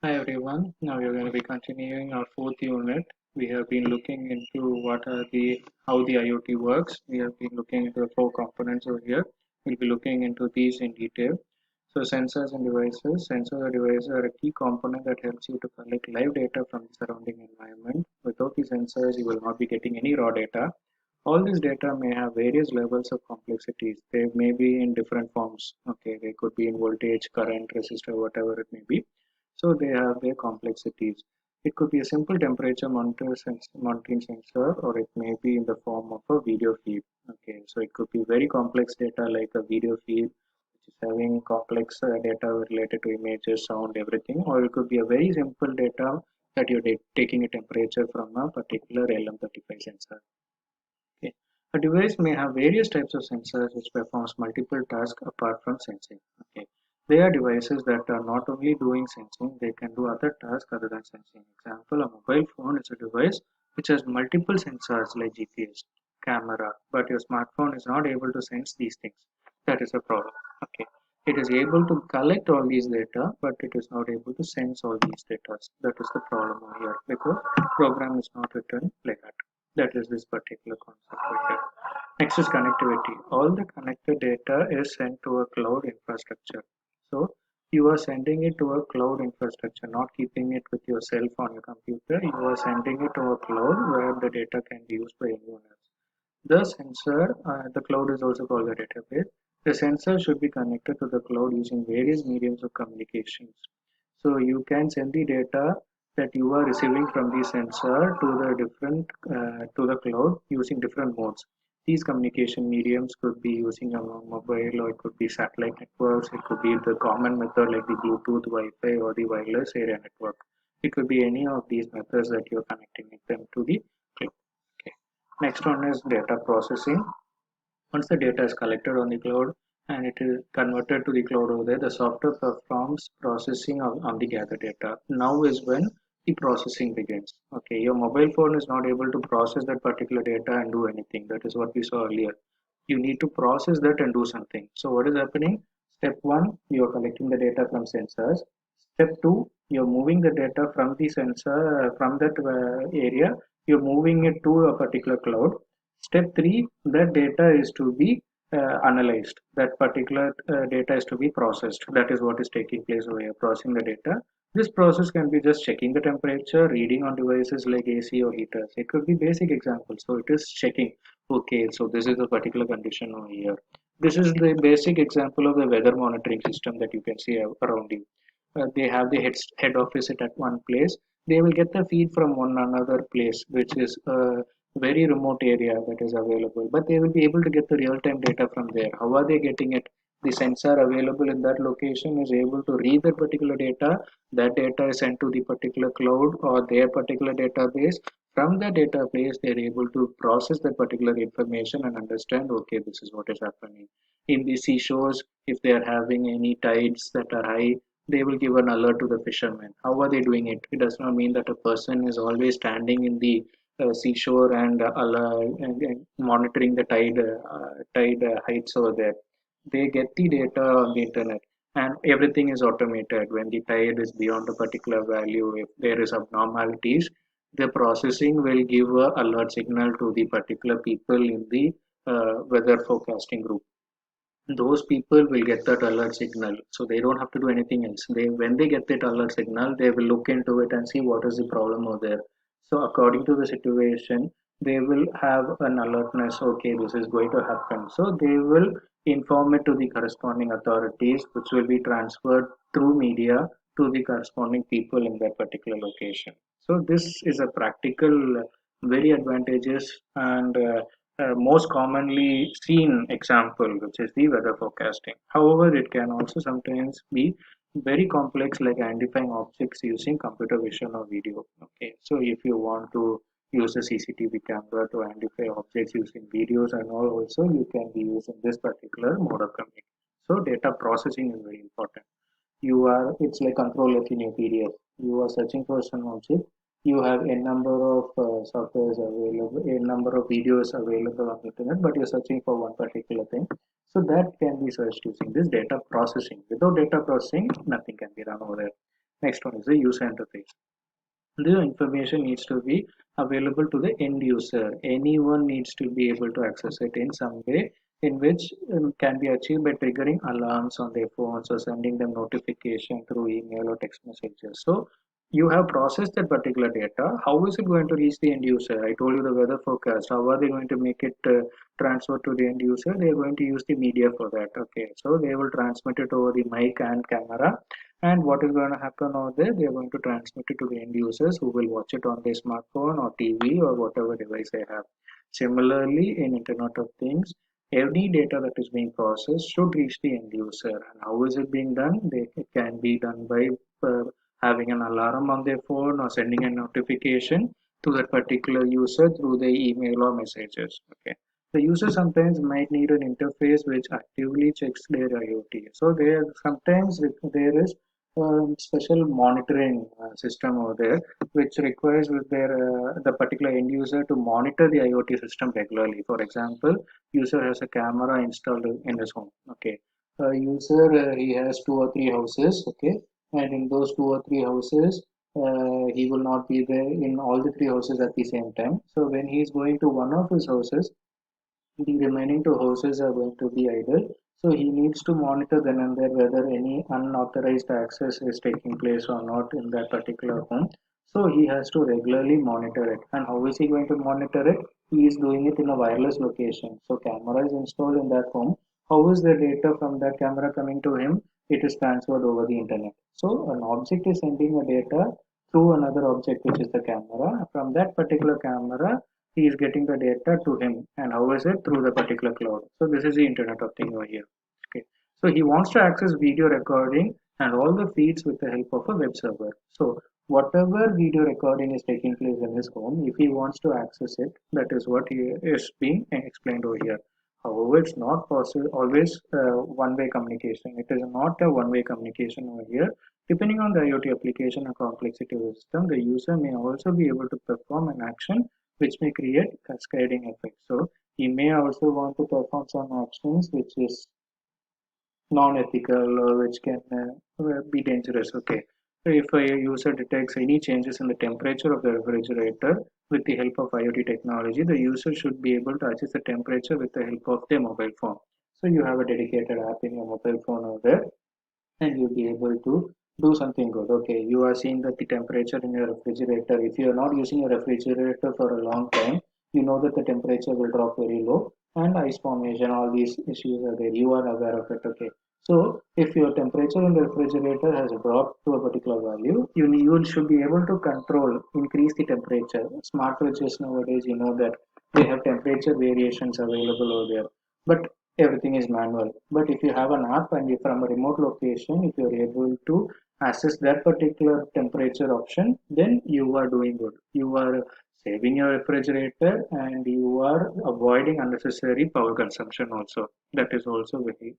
Hi everyone. Now we are going to be continuing our fourth unit. We have been looking into how the IoT works. We have been looking into the four components over here. We'll be looking into these in detail. So sensors and devices. Sensors or devices are a key component that helps you to collect live data from the surrounding environment. Without the sensors, you will not be getting any raw data. All this data may have various levels of complexities. They may be in different forms. Okay, they could be in voltage, current, resistor, whatever it may be. So they have their complexities. It could be a simple temperature monitoring sensor, or it may be in the form of a video feed. Okay, so it could be very complex data like a video feed, which is having complex data related to images, sound, everything, or it could be a very simple data that you're taking a temperature from a particular LM35 sensor. Okay. A device may have various types of sensors which performs multiple tasks apart from sensing. Okay. They are devices that are not only doing sensing, they can do other tasks other than sensing. Example, a mobile phone is a device which has multiple sensors like GPS, camera, but your smartphone is not able to sense these things. That is a problem. Okay. It is able to collect all these data, but it is not able to sense all these data. That is the problem over here because program is not written like that. That is this particular concept right here. Next is connectivity. All the connected data is sent to a cloud infrastructure. So you are sending it to a cloud infrastructure, not keeping it with yourself on your computer. You are sending it to a cloud where the data can be used by anyone else. The sensor, the cloud is also called the database. The sensor should be connected to the cloud using various mediums of communications. So you can send the data that you are receiving from the sensor to the different to the cloud using different modes. These communication mediums could be using a mobile, or it could be satellite networks. It could be the common method like the Bluetooth, Wi-Fi, or the wireless area network. It could be any of these methods that you're connecting them to the cloud. Okay. Next one is data processing. Once the data is collected on the cloud and it is converted to the cloud over there, the software performs processing on the gathered data. Now is when the processing begins. Okay, your mobile phone is not able to process that particular data and do anything. That is what we saw earlier. You need to process that and do something. So what is happening? Step one, you are collecting the data from sensors. Step two, you're moving the data from the sensor from that area. You're moving it to a particular cloud. Step three, that data is to be analyzed. That particular data is to be processed. That is what is taking place over here, processing the data. This process can be just checking the temperature, reading on devices like AC or heaters. It could be basic examples. So it is checking, okay, so this is a particular condition over here. This is the basic example of the weather monitoring system that you can see around you. They have the head office at one place. They will get the feed from one another place, which is very remote area that is available, but they will be able to get the real-time data from there. How are they getting it? The sensor available in that location is able to read that particular data. That data is sent to the particular cloud or their particular database. From the database, they're able to process that particular information and understand, okay, this is what is happening. In the seashores, if they are having any tides that are high, they will give an alert to the fishermen. How are they doing it? It does not mean that a person is always standing in the seashore and monitoring the tide heights over there. They get the data on the internet, and everything is automated. When the tide is beyond a particular value, if there is abnormalities, the processing will give a alert signal to the particular people in the weather forecasting group. Those people will get that alert signal, so they don't have to do anything else. They When they get that alert signal, they will look into it and see what is the problem over there. So according to the situation, they will have an alertness, okay, this is going to happen, so they will inform it to the corresponding authorities, which will be transferred through media to the corresponding people in that particular location. So this is a practical, very advantageous, and most commonly seen example, which is the weather forecasting. However, it can also sometimes be very complex, like identifying objects using computer vision or video. Okay, so if you want to use a CCTV camera to identify objects using videos and all, also you can be using this particular mode of communication. So data processing is very important. It's like control F in your PDF. You are searching for some object. You have a number of softwares available, a number of videos available on the internet, but you're searching for one particular thing. So that can be searched using this data processing. Without data processing, nothing can be done over there. Next one is the user interface. The information needs to be available to the end user. Anyone needs to be able to access it in some way, in which can be achieved by triggering alarms on their phones or sending them notification through email or text messages. So you have processed that particular data. How is it going to reach the end user? I told you the weather forecast. How are they going to make it transfer to the end user? They are going to use the media for that. Okay, so they will transmit it over the mic and camera, and what is going to happen over there? They are going to transmit it to the end users who will watch it on their smartphone or TV or whatever device they have. Similarly, in Internet of Things, any data that is being processed should reach the end user. And how is it being done? It can be done by uh, having an alarm on their phone or sending a notification to that particular user through the email or messages. Okay. The user sometimes might need an interface which actively checks their IoT. So there sometimes there is special monitoring system over there, which requires with the particular end user to monitor the IoT system regularly. For example, user has a camera installed in his home. Okay, user he has two or three houses. Okay, and in those two or three houses, he will not be there in all the three houses at the same time. So when he is going to one of his houses, the remaining two houses are going to be idle. So he needs to monitor then and there whether any unauthorized access is taking place or not in that particular home. So he has to regularly monitor it. And how is he going to monitor it? He is doing it in a wireless location. So camera is installed in that home. How is the data from that camera coming to him? It is transferred over the internet. So an object is sending a data through another object, which is the camera. From that particular camera, he is getting the data to him. And how is it? Through the particular cloud. So this is the Internet of Thing over here. Okay. So he wants to access video recording and all the feeds with the help of a web server. So whatever video recording is taking place in his home, if he wants to access it, that is what he is being explained over here. However, it's not possible always one-way communication. It is not a one-way communication over here. Depending on the IoT application and complexity of the system, the user may also be able to perform an action which may create cascading effects. So he may also want to perform some actions which is non-ethical or which can be dangerous. Okay. So if a user detects any changes in the temperature of the refrigerator with the help of IoT technology, the user should be able to adjust the temperature with the help of their mobile phone. So you have a dedicated app in your mobile phone over there, and you'll be able to do something good. Okay, you are seeing that the temperature in your refrigerator, if you are not using your refrigerator for a long time, you know that the temperature will drop very low and ice formation, all these issues are there. You are aware of it. Okay. So if your temperature in the refrigerator has dropped to a particular value, you should be able to control, increase the temperature. Smart fridges nowadays, you know that they have temperature variations available over there. But everything is manual. But if you have an app and you from a remote location, if you're able to access that particular temperature option, then you are doing good. You are saving your refrigerator and you are avoiding unnecessary power consumption also. That is also very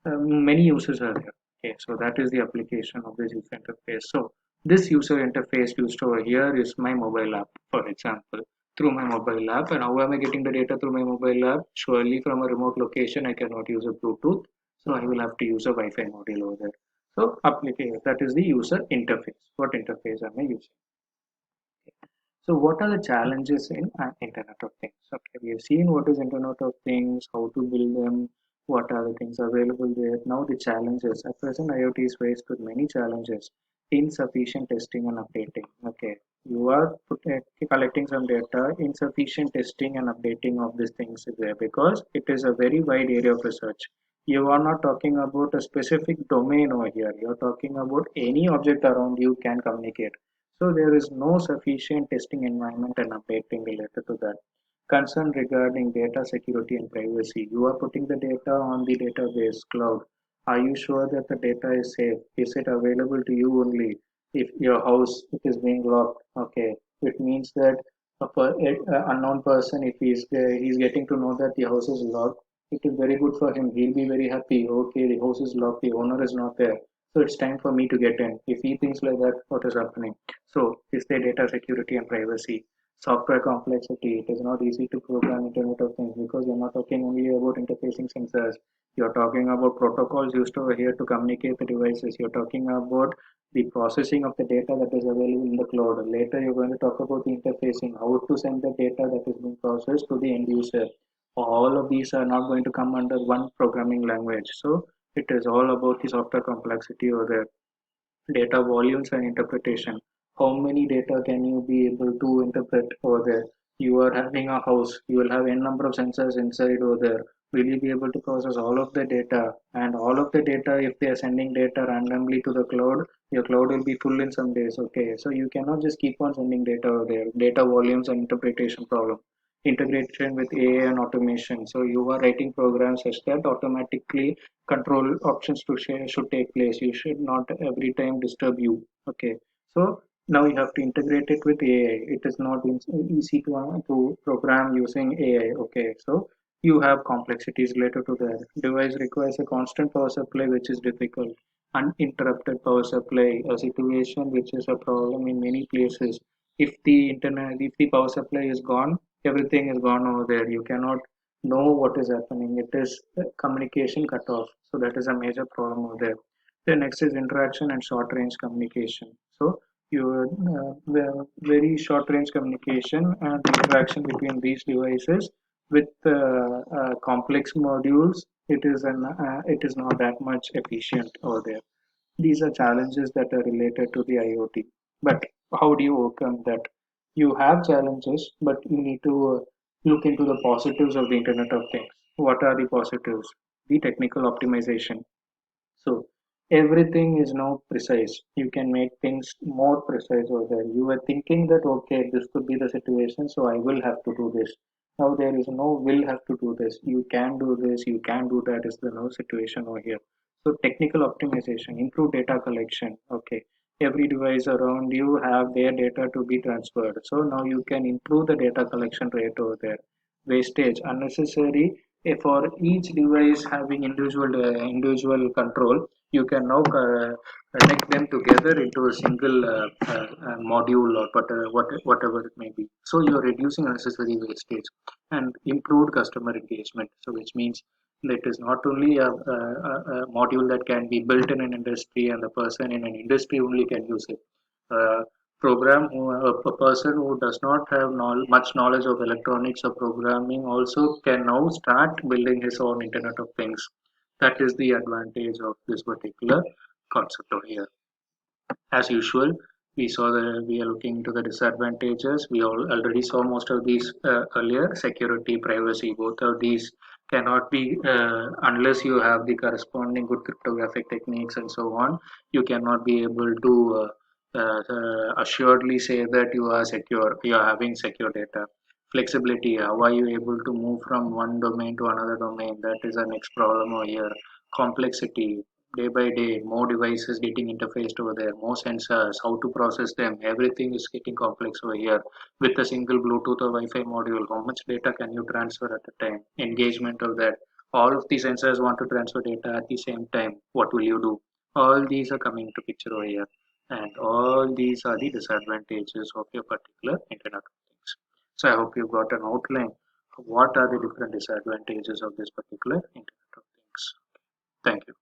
many uses are there. Okay, so that is the application of this user interface. So this user interface used over here is my mobile app, for example, through my mobile app. And how am I getting the data through my mobile app? Surely from a remote location, I cannot use a Bluetooth, so I will have to use a Wi-Fi module over there. So application, that is the user interface. What interface am I using? So what are the challenges in Internet of Things? Okay, we have seen what is Internet of Things, how to build them, what are the things available there. Now the challenges. At present, IoT is faced with many challenges. Insufficient testing and updating. Okay, you are collecting some data. Insufficient testing and updating of these things is there because it is a very wide area of research. You are not talking about a specific domain over here. You are talking about any object around you can communicate, so there is no sufficient testing environment and updating related to that. Concern regarding data security and privacy. You are putting the data on the database cloud. Are you sure that the data is safe? Is it available to you only? If your house it is being locked, okay, it means that a unknown person, if he's getting to know that the house is locked, it is very good for him. He'll be very happy. Okay, the house is locked, the owner is not there, so it's time for me to get in. If he thinks like that, what is happening? So is there data security and privacy? Software complexity. It is not easy to program Internet of Things because you're not talking only about interfacing sensors. You're talking about protocols used over here to communicate the devices. You're talking about the processing of the data that is available in the cloud. Later, you're going to talk about the interfacing, how to send the data that is being processed to the end user. All of these are not going to come under one programming language. So it is all about the software complexity over there. Data volumes and interpretation. How many data can you be able to interpret over there? You are having a house, you will have n number of sensors inside over there. Will you be able to process all of the data? And all of the data, if they are sending data randomly to the cloud, your cloud will be full in some days. Okay, so you cannot just keep on sending data over there. Data volumes and interpretation problem. Integration with AI and automation. So you are writing programs such that automatically control options to share should take place. You should not every time disturb you. Okay, so now you have to integrate it with AI. It is not easy to program using AI. Okay, so you have complexities related to that. Device requires a constant power supply, which is difficult. Uninterrupted power supply, a situation which is a problem in many places. If the power supply is gone, everything is gone over there. You cannot know what is happening. It is communication cut off. So that is a major problem over there. Then next is interaction and short range communication. So your very short range communication and interaction between these devices with complex modules, it is not that much efficient over there. These are challenges that are related to the IoT. But how do you overcome that? You have challenges, but you need to look into the positives of the Internet of Things. What are the positives? The technical optimization. So everything is now precise. You can make things more precise over there. You were thinking that, okay, this could be the situation, so I will have to do this. Now there is no will have to do this. You can do this, you can do that is the no situation over here. So technical optimization, improve data collection. Okay. Every device around you have their data to be transferred. So now you can improve the data collection rate over there. Wastage, unnecessary for each device having individual control, you can now connect them together into a single module or whatever it may be. So you're reducing unnecessary wastage and improved customer engagement. So which means that is not only a module that can be built in an industry and the person in an industry only can use it. Uh, a person who does not have much knowledge of electronics or programming also can now start building his own Internet of Things. That is the advantage of this particular concept over here. As usual, we are looking into the disadvantages. We already saw most of these earlier. Security, privacy, both of these cannot be unless you have the corresponding good cryptographic techniques and so on. You cannot be able to assuredly say that you are secure. You are having secure data. Flexibility. How are you able to move from one domain to another domain? That is the next problem over here. Complexity, day by day, more devices getting interfaced over there, more sensors, how to process them, everything is getting complex over here. With a single Bluetooth or Wi-Fi module, how much data can you transfer at a time? Engagement of that. All of the sensors want to transfer data at the same time. What will you do? All these are coming into picture over here. And all these are the disadvantages of your particular Internet of Things. So I hope you got an outline of what are the different disadvantages of this particular Internet of Things. Thank you.